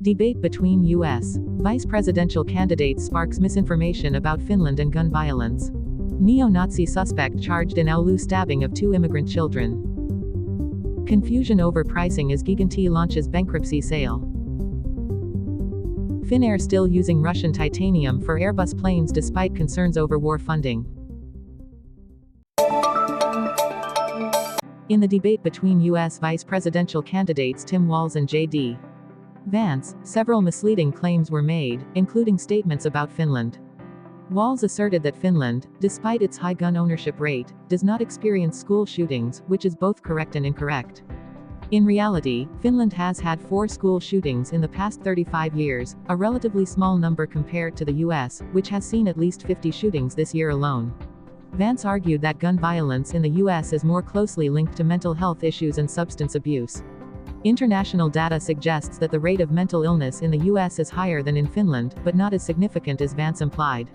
Debate between U.S. vice presidential candidates sparks misinformation about Finland and gun violence. Neo-Nazi suspect charged in Oulu stabbing of 2 immigrant children. Confusion over pricing as Gigantti launches bankruptcy sale. Finnair still using Russian titanium for Airbus planes despite concerns over war funding. In the debate between U.S. vice presidential candidates Tim Walz and J.D. Vance, several misleading claims were made, including statements about Finland. Walz asserted that Finland, despite its high gun ownership rate, does not experience school shootings, which is both correct and incorrect. In reality, Finland has had 4 school shootings in the past 35 years, a relatively small number compared to the US, which has seen at least 50 shootings this year alone. Vance argued that gun violence in the US is more closely linked to mental health issues and substance abuse. International data suggests that the rate of mental illness in the US is higher than in Finland, but not as significant as Vance implied.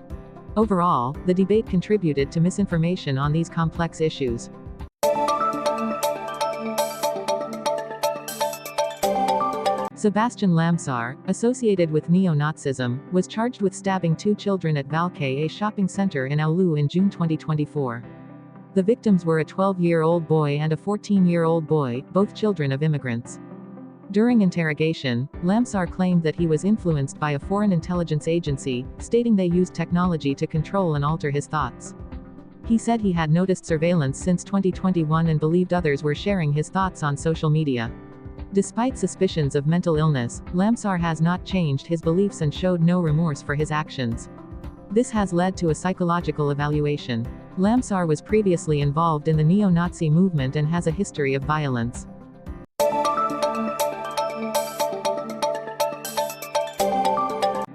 Overall, the debate contributed to misinformation on these complex issues. Sebastian Lamsar, associated with neo-Nazism, was charged with stabbing 2 children at Valke, a shopping center in Oulu in June 2024. The victims were a 12-year-old boy and a 14-year-old boy, both children of immigrants. During interrogation, Lamsar claimed that he was influenced by a foreign intelligence agency, stating they used technology to control and alter his thoughts. He said he had noticed surveillance since 2021 and believed others were sharing his thoughts on social media. Despite suspicions of mental illness, Lamsar has not changed his beliefs and showed no remorse for his actions. This has led to a psychological evaluation. Lamsar was previously involved in the neo-Nazi movement and has a history of violence.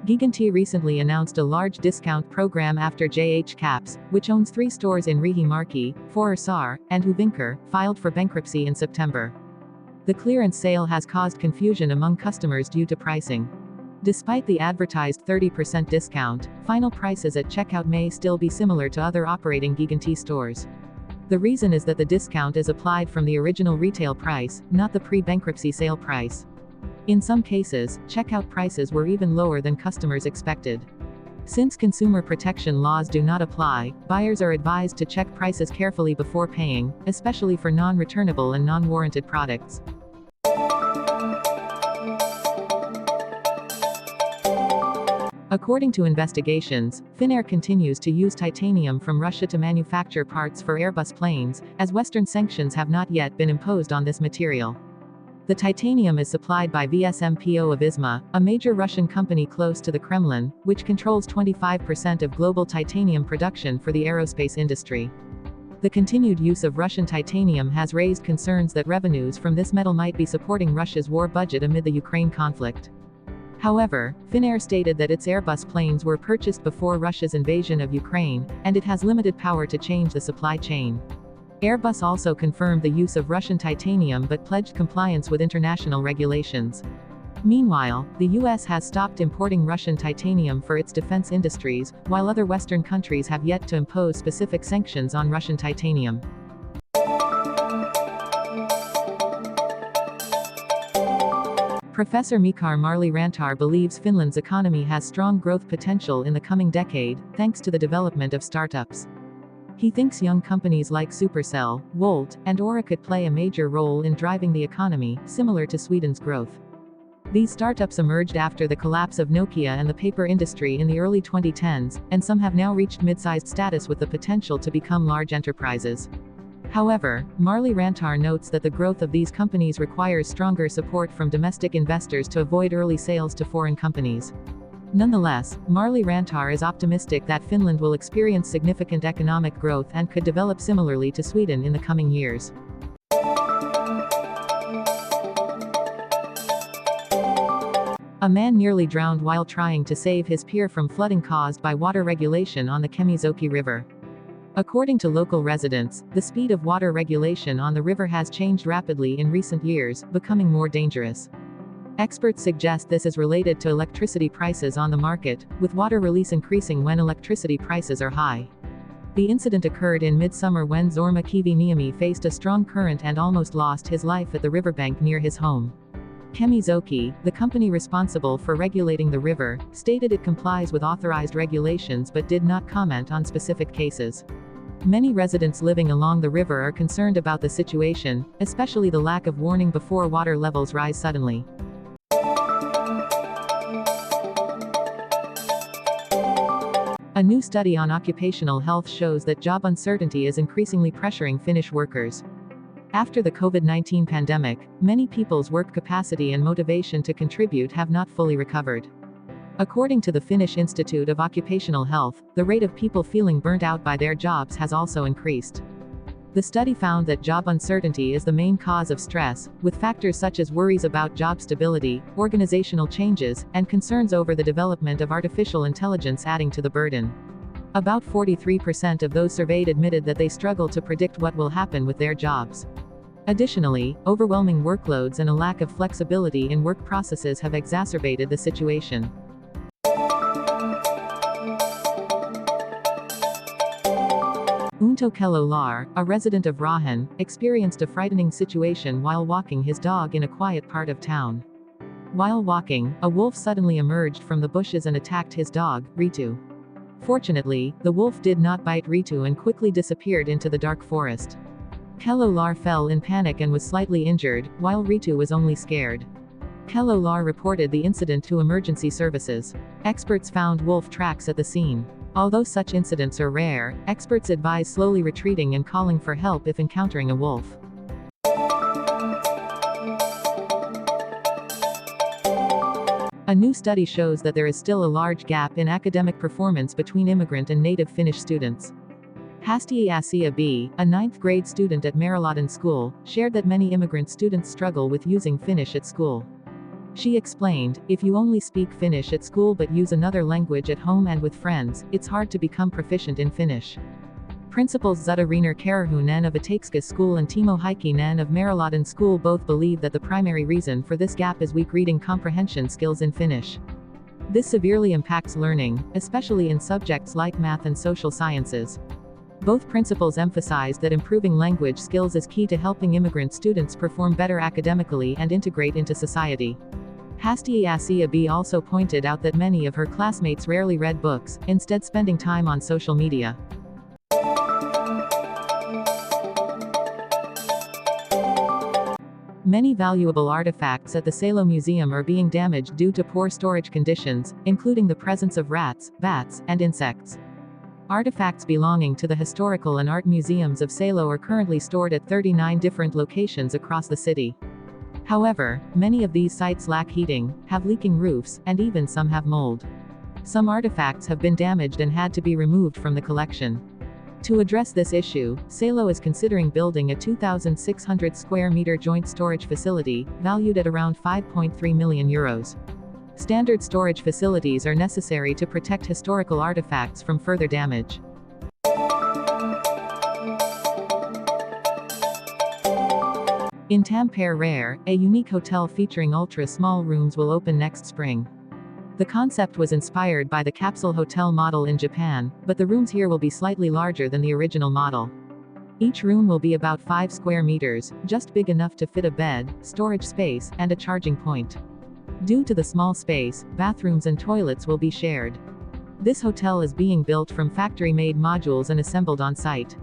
Gigantti recently announced a large discount program after JH Caps, which owns 3 stores in Raahen, Forssar, and Hyvinkää, filed for bankruptcy in September. The clearance sale has caused confusion among customers due to pricing. Despite the advertised 30% discount, final prices at checkout may still be similar to other operating Gigantti stores. The reason is that the discount is applied from the original retail price, not the pre-bankruptcy sale price. In some cases, checkout prices were even lower than customers expected. Since consumer protection laws do not apply, buyers are advised to check prices carefully before paying, especially for non-returnable and non-warranted products. According to investigations, Finnair continues to use titanium from Russia to manufacture parts for Airbus planes, as Western sanctions have not yet been imposed on this material. The titanium is supplied by VSMPO of ISMA, a major Russian company close to the Kremlin, which controls 25% of global titanium production for the aerospace industry. The continued use of Russian titanium has raised concerns that revenues from this metal might be supporting Russia's war budget amid the Ukraine conflict. However, Finnair stated that its Airbus planes were purchased before Russia's invasion of Ukraine, and it has limited power to change the supply chain. Airbus also confirmed the use of Russian titanium but pledged compliance with international regulations. Meanwhile, the US has stopped importing Russian titanium for its defense industries, while other Western countries have yet to impose specific sanctions on Russian titanium. Professor Maliranta believes Finland's economy has strong growth potential in the coming decade, thanks to the development of startups. He thinks young companies like Supercell, Wolt, and Aura could play a major role in driving the economy, similar to Sweden's growth. These startups emerged after the collapse of Nokia and the paper industry in the early 2010s, and some have now reached mid-sized status with the potential to become large enterprises. However, Maliranta notes that the growth of these companies requires stronger support from domestic investors to avoid early sales to foreign companies. Nonetheless, Maliranta is optimistic that Finland will experience significant economic growth and could develop similarly to Sweden in the coming years. A man nearly drowned while trying to save his pier from flooding caused by water regulation on the Kemijoki River. According to local residents, the speed of water regulation on the river has changed rapidly in recent years, becoming more dangerous. Experts suggest this is related to electricity prices on the market, with water release increasing when electricity prices are high. The incident occurred in midsummer when Zorma Kiviniemi faced a strong current and almost lost his life at the riverbank near his home. Kemijoki, the company responsible for regulating the river, stated it complies with authorized regulations but did not comment on specific cases. Many residents living along the river are concerned about the situation, especially the lack of warning before water levels rise suddenly. A new study on occupational health shows that job uncertainty is increasingly pressuring Finnish workers. After the COVID-19 pandemic, many people's work capacity and motivation to contribute have not fully recovered. According to the Finnish Institute of Occupational Health, the rate of people feeling burnt out by their jobs has also increased. The study found that job uncertainty is the main cause of stress, with factors such as worries about job stability, organizational changes, and concerns over the development of artificial intelligence adding to the burden. About 43% of those surveyed admitted that they struggle to predict what will happen with their jobs. Additionally, overwhelming workloads and a lack of flexibility in work processes have exacerbated the situation. Unto Kello, a resident of Raahen, experienced a frightening situation while walking his dog in a quiet part of town. While walking, a wolf suddenly emerged from the bushes and attacked his dog, Ritu. Fortunately, the wolf did not bite Ritu and quickly disappeared into the dark forest. Kello fell in panic and was slightly injured, while Ritu was only scared. Kello reported the incident to emergency services. Experts found wolf tracks at the scene. Although such incidents are rare, experts advise slowly retreating and calling for help if encountering a wolf. A new study shows that there is still a large gap in academic performance between immigrant and native Finnish students. Hasti B, a 9th grade student at Maliranta school, shared that many immigrant students struggle with using Finnish at school. She explained, if you only speak Finnish at school but use another language at home and with friends, it's hard to become proficient in Finnish. Principals Zutta Reiner Karahunen of Itakska School and Timo Heikkinen of Maliranta School both believe that the primary reason for this gap is weak reading comprehension skills in Finnish. This severely impacts learning, especially in subjects like math and social sciences. Both principals emphasize that improving language skills is key to helping immigrant students perform better academically and integrate into society. Hasti B also pointed out that many of her classmates rarely read books, instead spending time on social media. Many valuable artifacts at the Salo Museum are being damaged due to poor storage conditions, including the presence of rats, bats, and insects. Artifacts belonging to the historical and art museums of Salo are currently stored at 39 different locations across the city. However, many of these sites lack heating, have leaking roofs, and even some have mold. Some artifacts have been damaged and had to be removed from the collection. To address this issue, Salo is considering building a 2,600 square meter joint storage facility, valued at around €5.3 million. Standard storage facilities are necessary to protect historical artifacts from further damage. In Tampere, a unique hotel featuring ultra-small rooms will open next spring. The concept was inspired by the capsule hotel model in Japan, but the rooms here will be slightly larger than the original model. Each room will be about 5 square meters, just big enough to fit a bed, storage space, and a charging point. Due to the small space, bathrooms and toilets will be shared. This hotel is being built from factory-made modules and assembled on site.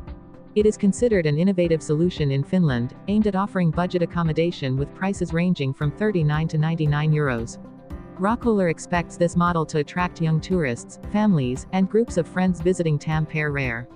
It is considered an innovative solution in Finland, aimed at offering budget accommodation with prices ranging from €39 to €99. Raahen expects this model to attract young tourists, families, and groups of friends visiting Tampere.